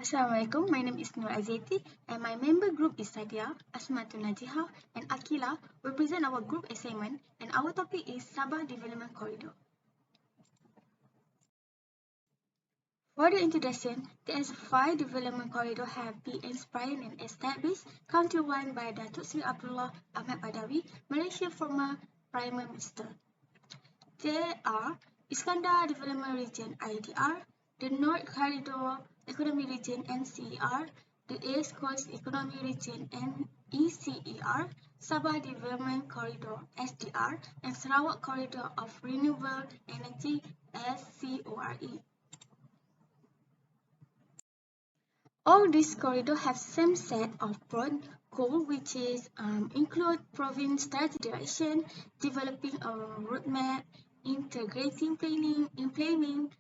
Assalamualaikum, my name is Nur Azeti and my member group is Sadia, Asmatul Najiha and Akila will present our group assignment and our topic is Sabah Development Corridor. For the introduction, the S5 Development Corridor have been inspired and established countrywide by Datuk Seri Abdullah Ahmad Badawi, Malaysia former Prime Minister. There are Iskandar Development Region IDR, the North Corridor Economic Region NCER, the East Coast Economic Region ECER, Sabah Development Corridor SDR, and Sarawak Corridor of Renewable Energy SCORE. All these corridors have same set of broad goals, which is include providing strategic direction, developing a roadmap, integrating planning, implementing,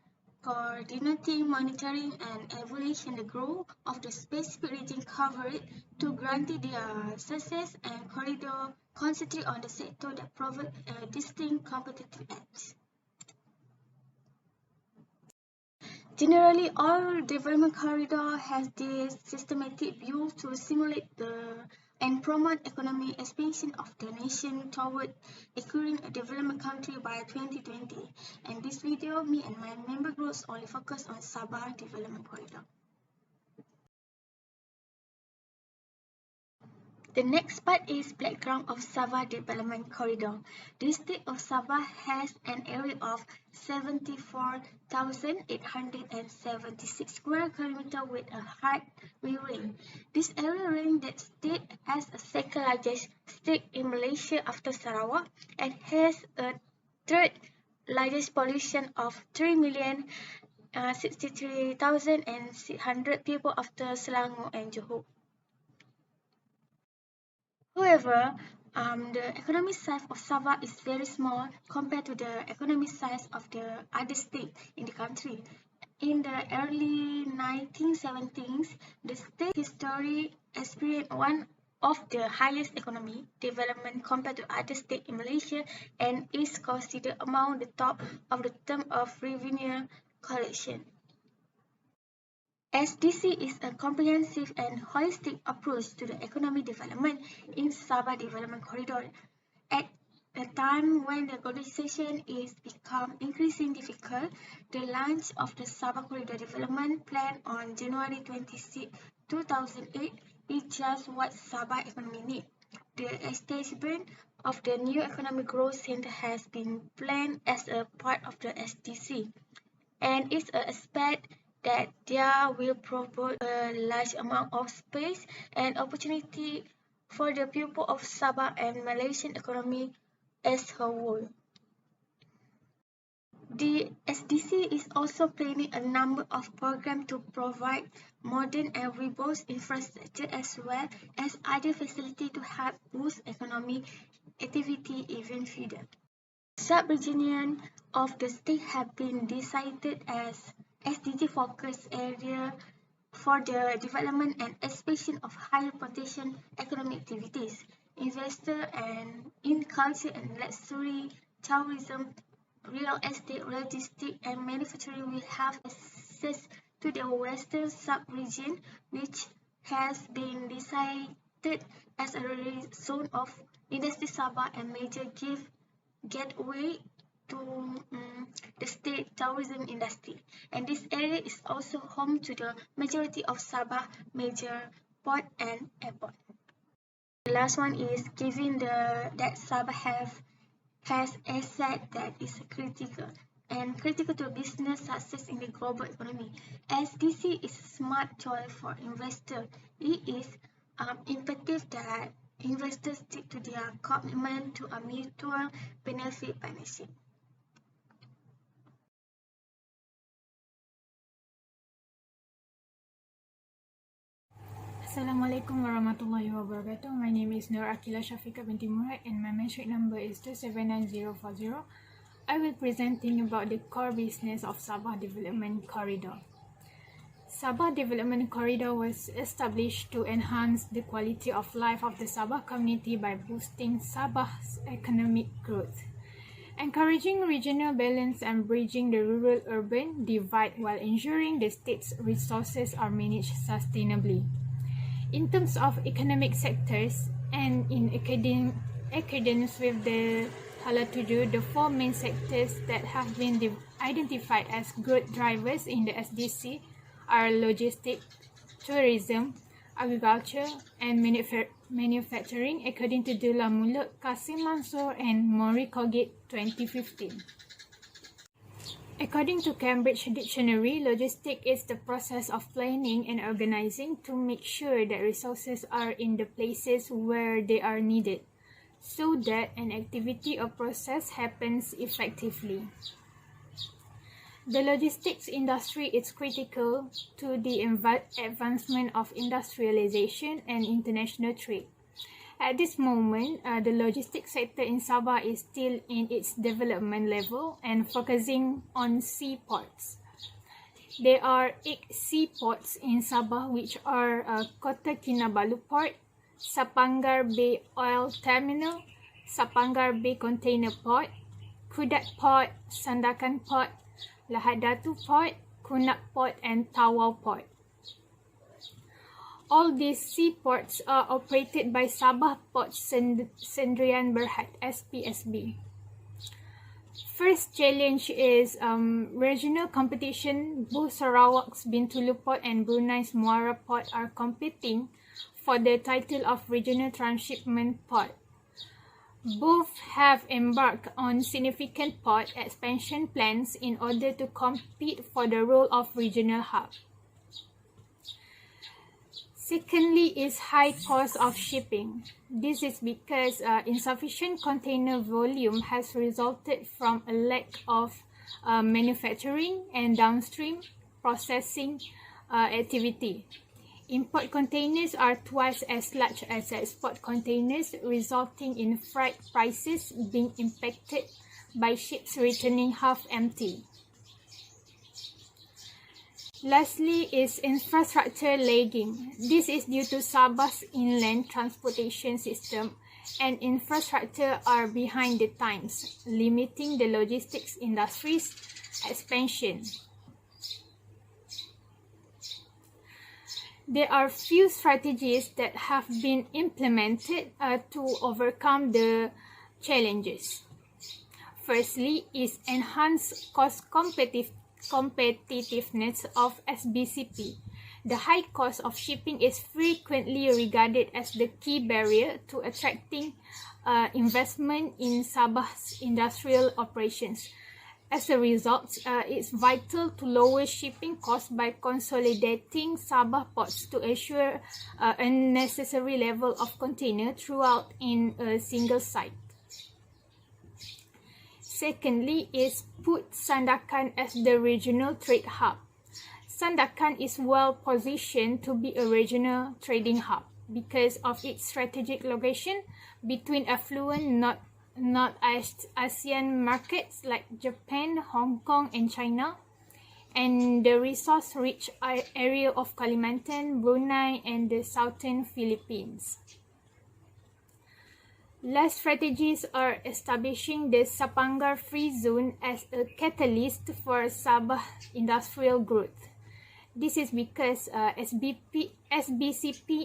coordinating, monitoring, and evaluating the growth of the specific region covered to guarantee their success, and corridor concentrate on the sector that provide a distinct competitive edge. Generally, all development corridor has this systematic view to simulate and promote economic expansion of the nation toward acquiring a development country by 2020. In this video, me and my member groups only focus on Sabah Development Corridor. The next part is background of Sabah Development Corridor. The state of Sabah has an area of 74,876 square kilometers with a hard ring. This area ring that state has a second largest state in Malaysia after Sarawak and has a third largest population of 3,063,600 people after Selangor and Johor. However, the economic size of Sabah is very small compared to the economic size of the other states in the country. In the early 1970s, the state history experienced one of the highest economic development compared to other states in Malaysia and is considered among the top of the term of revenue collection. SDC is a comprehensive and holistic approach to the economic development in Sabah Development Corridor. At a time when the globalization is become increasingly difficult, the launch of the Sabah Corridor Development Plan on January 26, 2008 is just what Sabah economy needs. The establishment of the new economic growth center has been planned as a part of the SDC, and it's an aspect that there will provide a large amount of space and opportunity for the people of Sabah and Malaysian economy as a whole. The SDC is also planning a number of programs to provide modern and robust infrastructure as well as other facilities to help boost economic activity even further. Sub-regions of the state have been decided as SDG focus area for the development and expansion of high potential economic activities. Investors and in culture and luxury, tourism, real estate, logistics, and manufacturing will have access to the western sub-region, which has been decided as a zone of industry Sabah and major gateway to the state tourism industry, and this area is also home to the majority of Sabah major port and airport. The last one is given that Sabah has asset that is critical to business success in the global economy. SDC is a smart choice for investors. It is imperative that investors stick to their commitment to a mutual benefit partnership. Assalamualaikum warahmatullahi wabarakatuh. My name is Nur Akila Shafiqa binti Murad and my menstruate number is 279040. I will presenting about the core business of Sabah Development Corridor. Sabah Development Corridor was established to enhance the quality of life of the Sabah community by boosting Sabah's economic growth. encouraging regional balance and bridging the rural-urban divide while ensuring the state's resources are managed sustainably. In terms of economic sectors and in accordance with the Hala 7, the four main sectors that have been identified as growth drivers in the SDC are logistics, tourism, agriculture, and manufacturing, according to Dullah Muluk, Qasim Mansour, and Maury Colgate 2015. According to Cambridge Dictionary, logistics is the process of planning and organizing to make sure that resources are in the places where they are needed, so that an activity or process happens effectively. The logistics industry is critical to the advancement of industrialization and international trade. At this moment, the logistics sector in Sabah is still in its development level and focusing on seaports. There are 8 seaports in Sabah, which are Kota Kinabalu Port, Sapangar Bay Oil Terminal, Sapangar Bay Container Port, Kudat Port, Sandakan Port, Lahad Datu Port, Kunak Port, and Tawau Port. All these seaports are operated by Sabah Port Sdn Bhd (SPSB). First challenge is regional competition. Both Sarawak's Bintulu Port and Brunei's Muara Port are competing for the title of regional transshipment port. Both have embarked on significant port expansion plans in order to compete for the role of regional hub. Secondly is high cost of shipping. This is because insufficient container volume has resulted from a lack of manufacturing and downstream processing activity. Import containers are twice as large as export containers, resulting in freight prices being impacted by ships returning half empty. Lastly is infrastructure lagging. This is due to Sabah's inland transportation system and infrastructure are behind the times, limiting the logistics industry's expansion. There are few strategies that have been implemented to overcome the challenges. Firstly is enhanced cost competitiveness of SBCP. The high cost of shipping is frequently regarded as the key barrier to attracting investment in Sabah's industrial operations. As a result, it's vital to lower shipping costs by consolidating Sabah ports to assure a necessary level of container throughout in a single site. Secondly is put Sandakan as the regional trade hub. Sandakan is well positioned to be a regional trading hub because of its strategic location between affluent North ASEAN markets like Japan, Hong Kong, and China, and the resource-rich area of Kalimantan, Brunei, and the southern Philippines. Last strategies are establishing the Sapangar Free Zone as a catalyst for Sabah industrial growth. This is because SBCP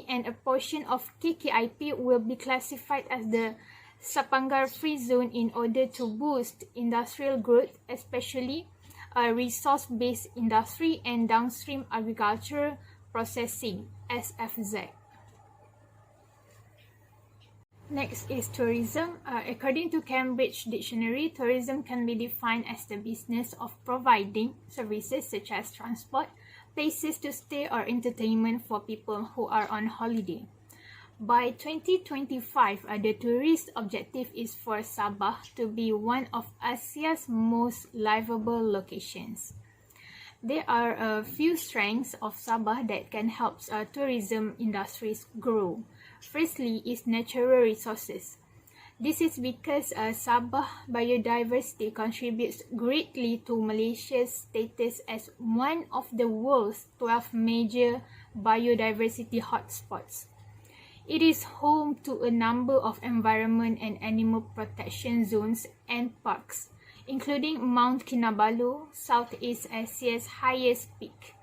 and a portion of KKIP will be classified as the Sapangar Free Zone in order to boost industrial growth, especially resource-based industry and downstream agriculture processing (SFZ). Next is tourism. According to Cambridge Dictionary, tourism can be defined as the business of providing services such as transport, places to stay, or entertainment for people who are on holiday. By 2025, the tourist objective is for Sabah to be one of Asia's most livable locations. There are a few strengths of Sabah that can help tourism industries grow. Firstly is natural resources. This is because Sabah biodiversity contributes greatly to Malaysia's status as one of the world's 12 major biodiversity hotspots. It is home to a number of environment and animal protection zones and parks, including Mount Kinabalu, Southeast Asia's highest peak.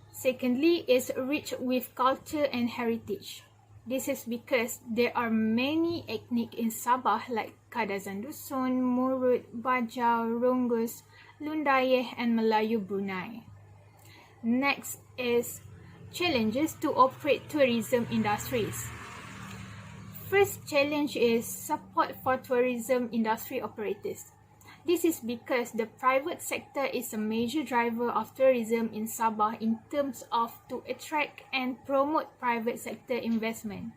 Secondly, is rich with culture and heritage. This is because there are many ethnic in Sabah like Kadazan Dusun, Murut, Bajau, Ronggos, Lundayeh, and Melayu Brunei. Next is challenges to operate tourism industries. First challenge is support for tourism industry operators. This is because the private sector is a major driver of tourism in Sabah in terms of to attract and promote private sector investment.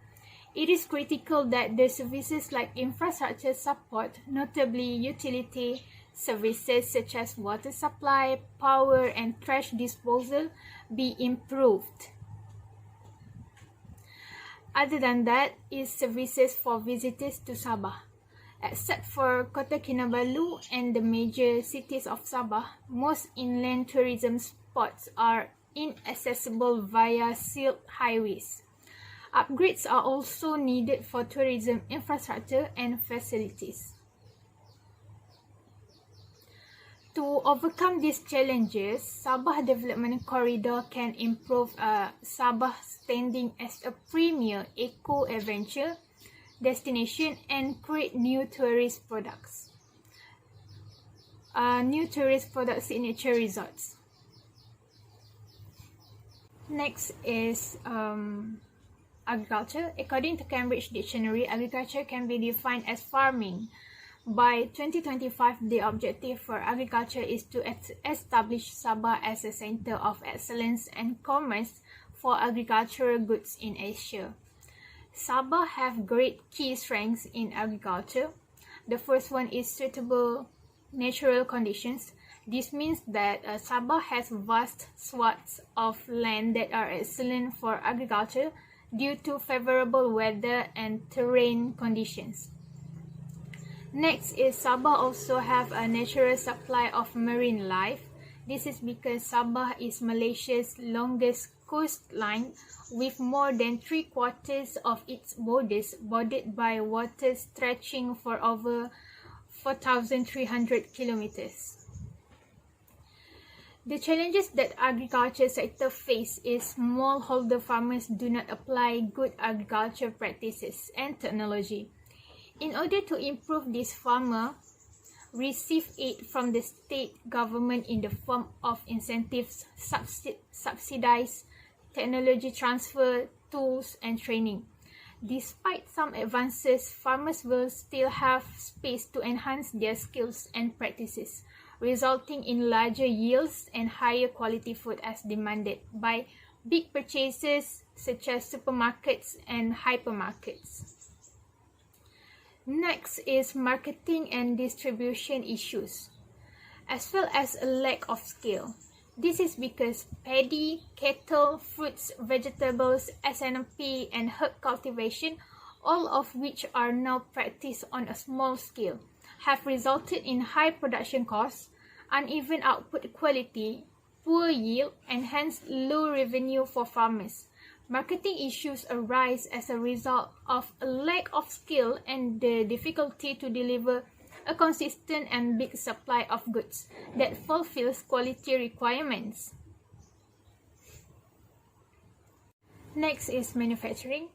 It is critical that the services like infrastructure support, notably utility services such as water supply, power, and trash disposal, be improved. Other than that is services for visitors to Sabah. Except for Kota Kinabalu and the major cities of Sabah, most inland tourism spots are inaccessible via sealed highways. Upgrades are also needed for tourism infrastructure and facilities. To overcome these challenges, Sabah Development Corridor can improve Sabah standing as a premier eco-adventure destination and create new tourist products signature resorts. Next is agriculture. According to Cambridge Dictionary, agriculture can be defined as farming. By 2025, the objective for agriculture is to establish Sabah as a center of excellence and commerce for agricultural goods in Asia. Sabah have great key strengths in agriculture. The first one is suitable natural conditions. This means that Sabah has vast swaths of land that are excellent for agriculture due to favorable weather and terrain conditions. Next is Sabah also have a natural supply of marine life. This is because Sabah is Malaysia's longest coastline with more than 3/4 of its borders bordered by water stretching for over 4,300 kilometers. The challenges that agriculture sector face is smallholder farmers do not apply good agriculture practices and technology. In order to improve this, farmer receive aid from the state government in the form of incentives, subsidized technology transfer, tools, and training. Despite some advances, farmers will still have space to enhance their skills and practices, resulting in larger yields and higher quality food as demanded by big purchasers such as supermarkets and hypermarkets. Next is marketing and distribution issues, as well as a lack of scale. This is because paddy, cattle, fruits, vegetables, S&P, and herb cultivation, all of which are now practiced on a small scale, have resulted in high production costs, uneven output quality, poor yield, and hence low revenue for farmers. Marketing issues arise as a result of a lack of skill and the difficulty to deliver a consistent and big supply of goods that fulfills quality requirements. Next is manufacturing.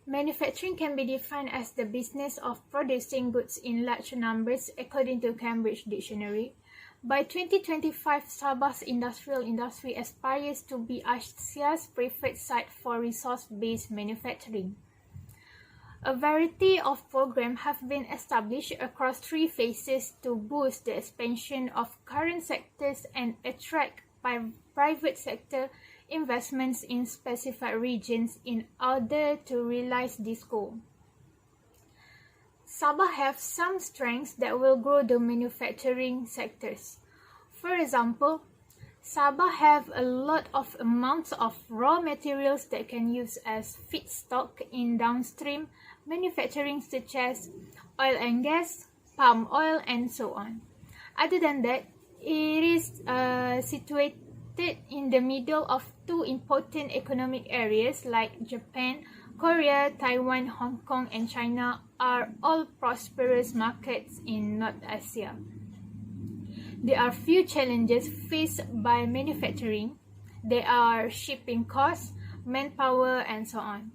Manufacturing can be defined as the business of producing goods in large numbers according to Cambridge Dictionary. By 2025, Sabah's industrial industry aspires to be Asia's preferred site for resource-based manufacturing. A variety of programs have been established across 3 phases to boost the expansion of current sectors and attract private sector investments in specified regions in order to realize this goal. Sabah have some strengths that will grow the manufacturing sectors. For example, Sabah have a lot of amounts of raw materials that can use as feedstock in downstream manufacturing such as oil and gas, palm oil, and so on. Other than that, it is situated situated in the middle of two important economic areas like Japan, Korea, Taiwan, Hong Kong, and China are all prosperous markets in North Asia. There are few challenges faced by manufacturing. There are shipping costs, manpower, and so on.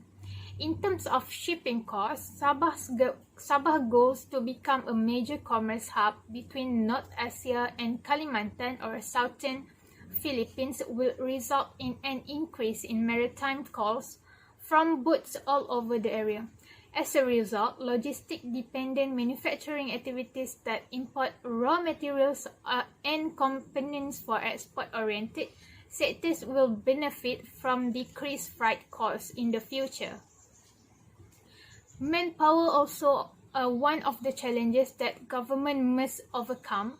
In terms of shipping costs, Sabah goals to become a major commerce hub between North Asia and Kalimantan or Southern Philippines will result in an increase in maritime calls from boats all over the area. As a result, logistic-dependent manufacturing activities that import raw materials and components for export-oriented sectors will benefit from decreased freight costs in the future. Manpower also one of the challenges that government must overcome.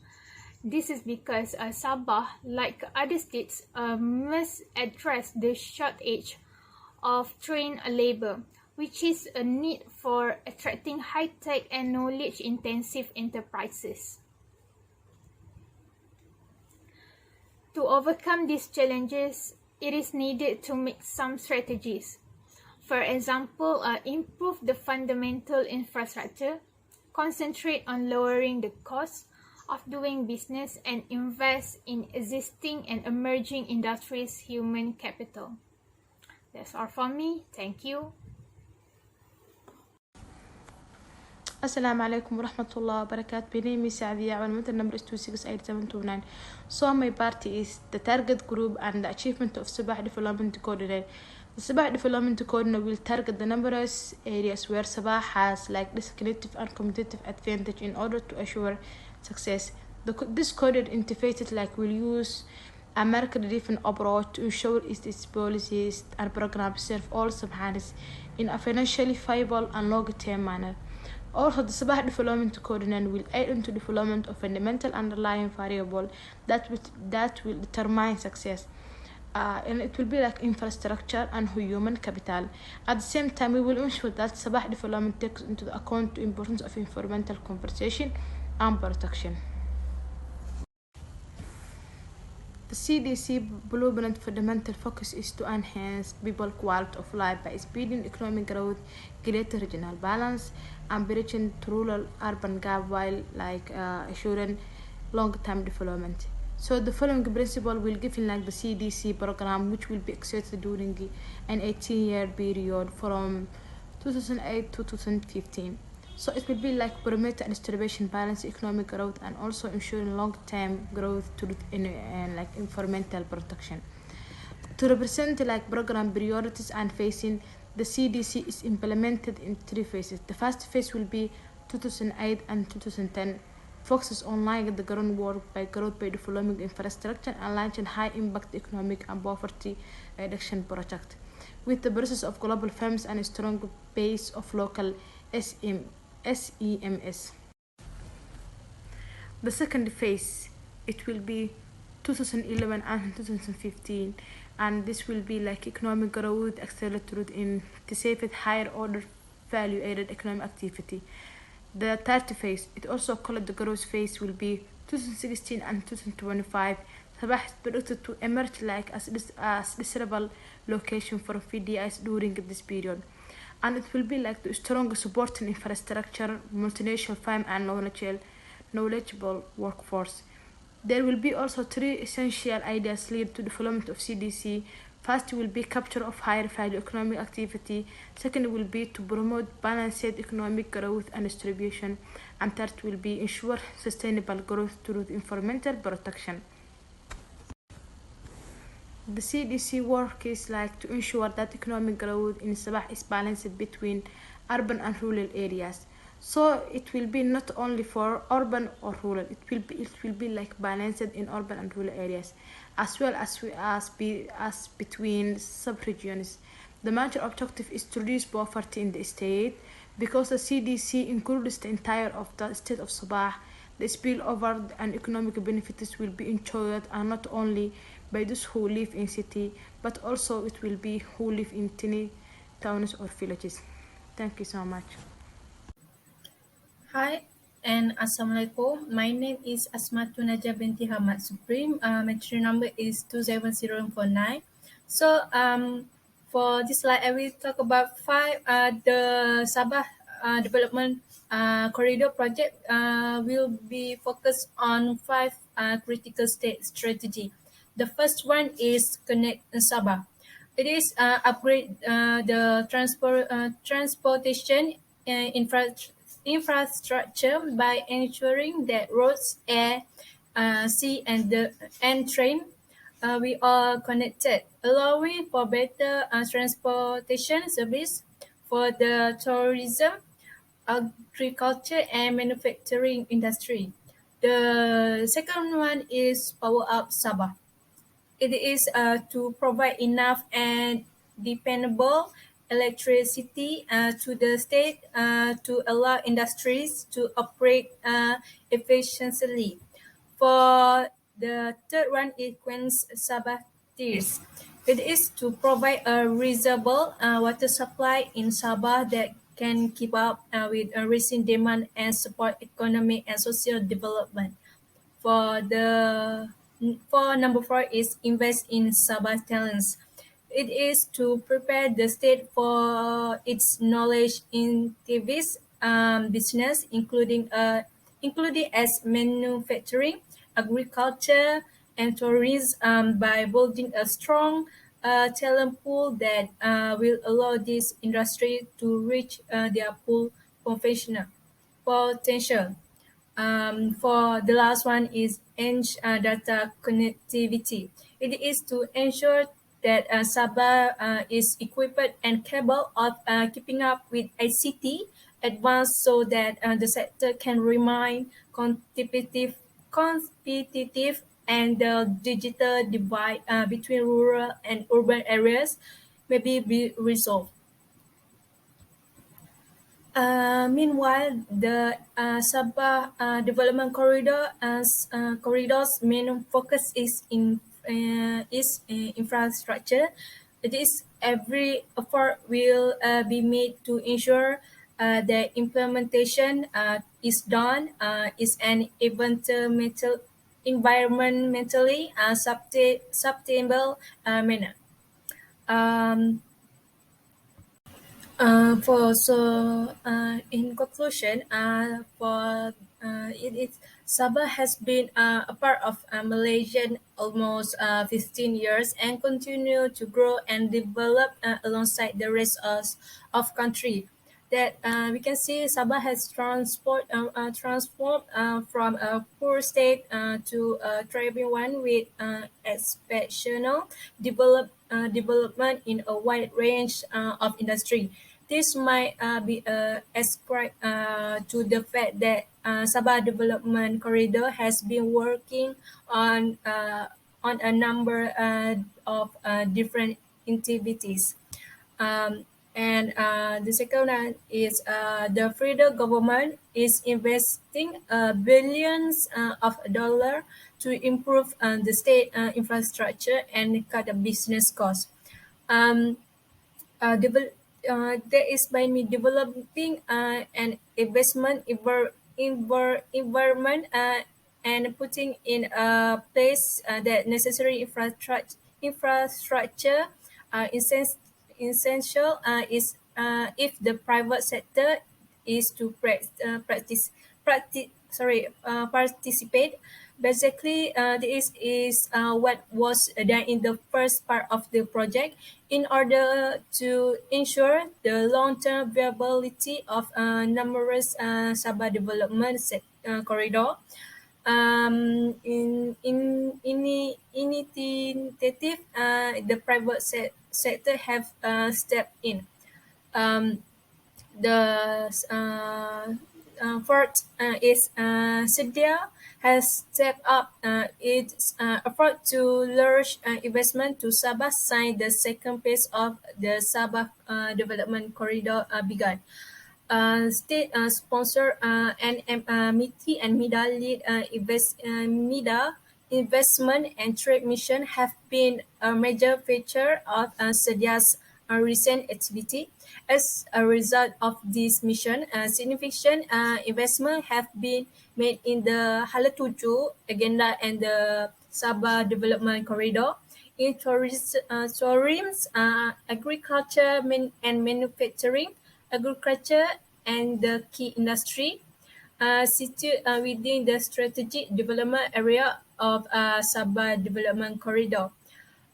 This is because Sabah, like other states, must address the shortage of trained labor, which is a need for attracting high-tech and knowledge-intensive enterprises. To overcome these challenges, it is needed to make some strategies. For example, improve the fundamental infrastructure, concentrate on lowering the cost of doing business, and invest in existing and emerging industries' human capital. That's all from me. Thank you. Assalamu alaikum warahmatullahi wabarakatuh. My name is Sadia. Our mother number is 2688729. So my party is the target group and the achievement of Sabah Development Coordinator. The Sabah Development Coordinator will target the numerous areas where Sabah has like distinctive and competitive advantage in order to assure success. This coordinator interface like will use a market-driven approach to ensure its policies and programs serve all Sabahis in a financially viable and long-term manner. Also, the Sabah Development Coordinator will aid into development of fundamental underlying variable that will determine success. And it will be like infrastructure and human capital. At the same time, we will ensure that Sabah Development takes into account the importance of environmental conservation and protection. The CDC blueprint fundamental focus is to enhance people's quality of life by speeding economic growth, greater regional balance, and bridging the rural-urban gap while assuring long-term development. So the following principle will give like the CDC program, which will be executed during an 18-year period from 2008 to 2015. So it will be like promote and distribution balance economic growth and also ensuring long-term growth and like environmental protection. To represent like program priorities and phasing, the CDC is implemented in three phases. The first phase will be 2008 and 2010. Focuses on laying the groundwork by growth by developing infrastructure and launching high-impact economic and poverty reduction project, with the process of global firms and a strong base of local SEMS. The second phase, it will be 2011 and 2015, and this will be like economic growth accelerated in to save it higher order value-added economic activity. The third phase, it also called the growth phase, will be 2016 and 2025. Sabah is predicted to emerge like as desirable location for VDIs during this period, and it will be like the strong supporting infrastructure, multinational firm, and knowledgeable workforce. There will be also three essential ideas lead to development of CDC. First will be capture of higher value economic activity. Second will be to promote balanced economic growth and distribution. And third will be ensure sustainable growth through environmental protection. The CDC work is like to ensure that economic growth in Sabah is balanced between urban and rural areas. So it will be not only for urban or rural. It will be like balanced in urban and rural areas, as well as between sub-regions. The major objective is to reduce poverty in the state, because the CDC includes the entire of the state of Sabah. The spillover and economic benefits will be enjoyed, and not only by those who live in city, but also it will be who live in tiny towns or villages. Thank you so much. Hi, And Assalamualaikum. My name is Asmatun Najah binti Hamad Supreme. My tree number is 27049. So for this slide, I will talk about the Sabah development corridor project will be focused on five critical state strategy. The first one is Connect Sabah. It is upgrade the transportation infrastructure by ensuring that roads, air, sea, and train we are connected, allowing for better transportation service for the tourism, agriculture, and manufacturing industry. The second one is Power Up Sabah. It is to provide enough and dependable electricity to the state to allow industries to operate efficiently. For the third one is Queen's Sabah Tiers. It is to provide a reasonable water supply in Sabah that can keep up with rising demand and support economic and social development. For number four is invest in Sabah talents. It is to prepare the state for its knowledge intensive business, including as manufacturing, agriculture, and tourism by building a strong talent pool that will allow this industry to reach their full potential. For the last one is Edge data connectivity. It is to ensure that Sabah is equipped and capable of keeping up with ICT advance so that the sector can remain competitive and the digital divide between rural and urban areas may be resolved. Meanwhile, the Sabah Development Corridor's main focus is infrastructure. It is every effort will be made to ensure the implementation is done is an environmentally sustainable manner. Um, in conclusion, it is Sabah has been a part of Malaysian almost 15 years and continue to grow and develop alongside the rest of country. That we can see Sabah has transformed from a poor state to a thriving one with exceptional development in a wide range of industry. This might be ascribed to the fact that Sabah Development Corridor has been working on a number of different activities. And the second one is the federal government is investing billions of dollars to improve the state infrastructure and cut the business costs. That is by me developing an investment environment and putting in a place that necessary infrastructure essential is if the private sector is to participate. Basically, this is what was done in the first part of the project in order to ensure the long-term viability of numerous Sabah development corridor. In initiative, the private sector have stepped in. The fourth is Sedia has stepped up its effort to launch investment to Sabah sign the second phase of the Sabah Development Corridor begun. State sponsor MITI and MIDA lead MIDA investment and trade mission have been a major feature of Sedia's recent activity. As a result of this mission, significant investment have been made in the Halatuju Agenda and the Sabah Development Corridor. In tourism, agriculture and manufacturing, agriculture and the key industry, situated within the strategic development area of Sabah Development Corridor.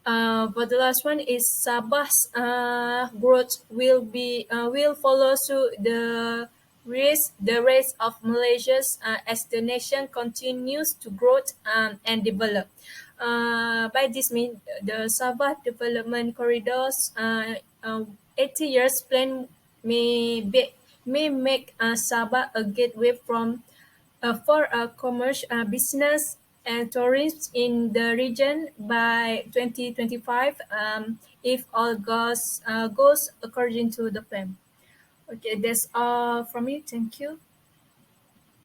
For the last one is Sabah's growth will follow suit the rest of Malaysia's as the nation continues to grow and develop. By this means, the Sabah Development Corridor's 80 years plan may make Sabah a gateway for commerce, business, and tourism in the region by 2025 if all goes according to the plan. Okay, that's all from me. Thank you.